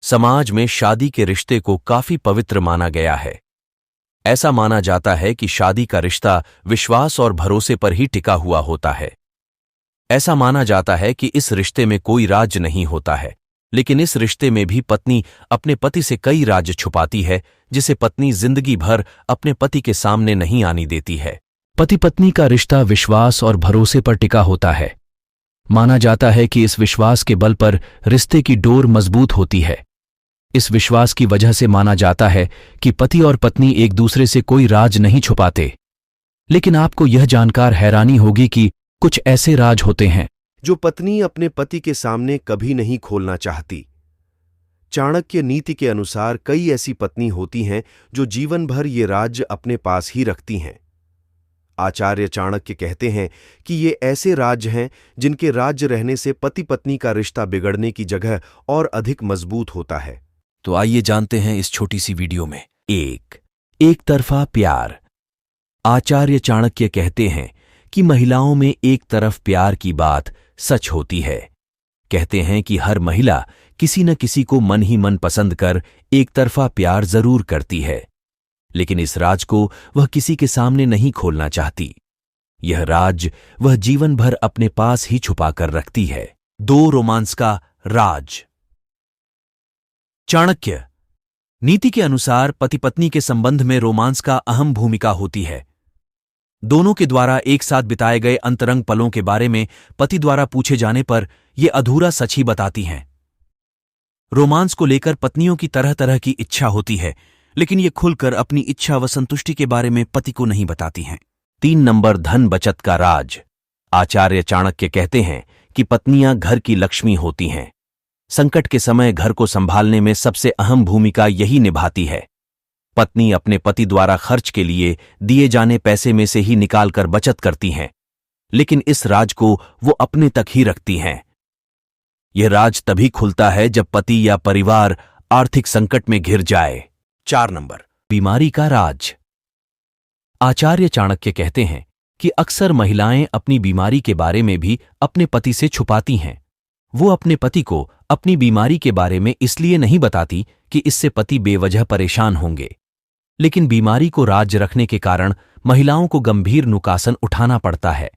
समाज में शादी के रिश्ते को काफी पवित्र माना गया है। ऐसा माना जाता है कि शादी का रिश्ता विश्वास और भरोसे पर ही टिका हुआ होता है। ऐसा माना जाता है कि इस रिश्ते में कोई राज नहीं होता है, लेकिन इस रिश्ते में भी पत्नी अपने पति से कई राज छुपाती है, जिसे पत्नी जिंदगी भर अपने पति के सामने नहीं आने देती है। पति पत्नी का रिश्ता विश्वास और भरोसे पर टिका होता है। माना जाता है कि इस विश्वास के बल पर रिश्ते की डोर मजबूत होती है। इस विश्वास की वजह से माना जाता है कि पति और पत्नी एक दूसरे से कोई राज नहीं छुपाते। लेकिन आपको यह जानकर हैरानी होगी कि कुछ ऐसे राज होते हैं जो पत्नी अपने पति के सामने कभी नहीं खोलना चाहती। चाणक्य नीति के अनुसार कई ऐसी पत्नी होती हैं जो जीवन भर ये राज अपने पास ही रखती हैं। आचार्य चाणक्य कहते हैं कि ये ऐसे राज हैं जिनके राज्य रहने से पति पत्नी का रिश्ता बिगड़ने की जगह और अधिक मजबूत होता है। तो आइए जानते हैं इस छोटी सी वीडियो में। एक तरफा प्यार। आचार्य चाणक्य कहते हैं कि महिलाओं में एक तरफ प्यार की बात सच होती है। कहते हैं कि हर महिला किसी न किसी को मन ही मन पसंद कर एक तरफा प्यार जरूर करती है, लेकिन इस राज को वह किसी के सामने नहीं खोलना चाहती। यह राज वह जीवन भर अपने पास ही छुपा कर रखती है। 2 रोमांस का राज। चाणक्य नीति के अनुसार पति पत्नी के संबंध में रोमांस का अहम भूमिका होती है। दोनों के द्वारा एक साथ बिताए गए अंतरंग पलों के बारे में पति द्वारा पूछे जाने पर ये अधूरा सच ही बताती हैं। रोमांस को लेकर पत्नियों की तरह तरह की इच्छा होती है, लेकिन ये खुलकर अपनी इच्छा व संतुष्टि के बारे में पति को नहीं बताती हैं। 3 नंबर धन बचत का राज। आचार्य चाणक्य कहते हैं कि पत्नियां घर की लक्ष्मी होती हैं। संकट के समय घर को संभालने में सबसे अहम भूमिका यही निभाती है। पत्नी अपने पति द्वारा खर्च के लिए दिए जाने पैसे में से ही निकालकर बचत करती हैं, लेकिन इस राज को वो अपने तक ही रखती हैं। यह राज तभी खुलता है जब पति या परिवार आर्थिक संकट में घिर जाए। 4 नंबर बीमारी का राज। आचार्य चाणक्य कहते हैं कि अक्सर महिलाएं अपनी बीमारी के बारे में भी अपने पति से छुपाती हैं। वो अपने पति को अपनी बीमारी के बारे में इसलिए नहीं बताती कि इससे पति बेवजह परेशान होंगे, लेकिन बीमारी को राज रखने के कारण महिलाओं को गंभीर नुकसान उठाना पड़ता है।